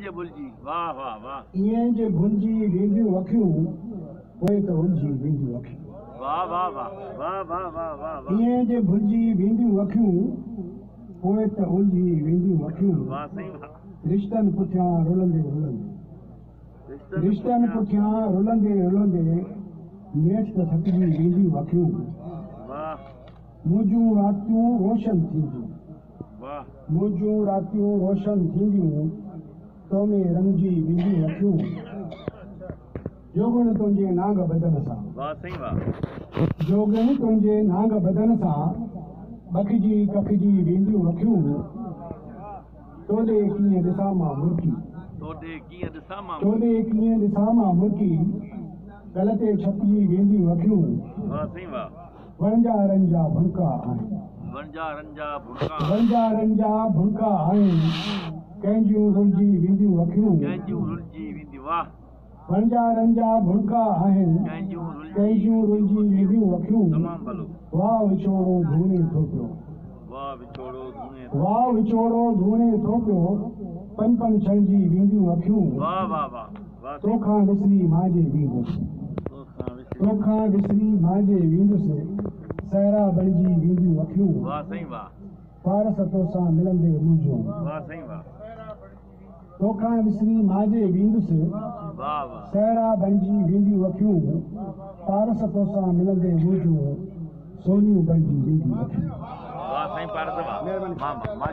जे भुलजी वाह वाह वाह ईअं जे भुलजी वेंदियूं अखियूं पोइ त उलझी वेंदियूं अखियूं वाह वाह वाह वाह वाह वाह वाह ईअं जे भुलजी वेंदियूं अखियूं पोइ त उलझी वेंदियूं अखियूं वाह सही वाह रिश्तनि पुठियां रुलंदे रुलंदे रिश्तनि पुठियां रुलंदे रुलंदे नेठ त थकिजी वेंदियूं अखियूं वाह मुंहिंजूं रातियूं रोशन थींदियूं वाह मुंहिंजूं रातियूं रोशन थींदियूं तो में रंगजी वेंदियूं अखियूं जोगण तुंहिंजे नांग बदन सां वाह सही वाह जोगण तुंहिंजे नांग बदन सां बखिजी कखिजी वेंदियूं अखियूं तोॾे कीअं ॾिसां मां मुर्की तोॾे कीअं ॾिसां मां तोॾे कीअं ॾिसां मां मुर्की गल ते छपिजी वेंदियूं अखियूं वाह सही वाह वणजारनि जा भुणका आहिनि वणजारनि जा भुणका वणजारनि जा भुणका आहिनि कंहिंजूं रुलजी वेंदियूं अखियूं कंहिंजूं रुलजी वेंदियूं वाह वणजारनि जा भुणका आहिनि कंहिंजूं रुलजी वेंदियूं अखियूं तमामु भलो वाह विछोड़ो धूणे थो पियो वाह विछोड़ो धूणे वाह विछोड़ो धूणे थो पियो पन पन छणिजी वेंदियूं अखियूं वाह वाह वाह वाह तोखां विसरी मांजे वेंदुसि तोखां विसरी मांजे वेंदुसि सहरा बणिजी वेंदियूं अखियूं वाह सही वाह पारस तोसां मिलंदे मुंहिंजो वाह सही वाह तोखां विसरी मांजे वेंदुसि वाह वाह सहरा बणिजी वेंदियूं अखियूं पारस तोसां मिलंदे मुंहिंजो सोनियूं बणिजी वेंदियूं अखियूं वाह साईं पारस वाह मां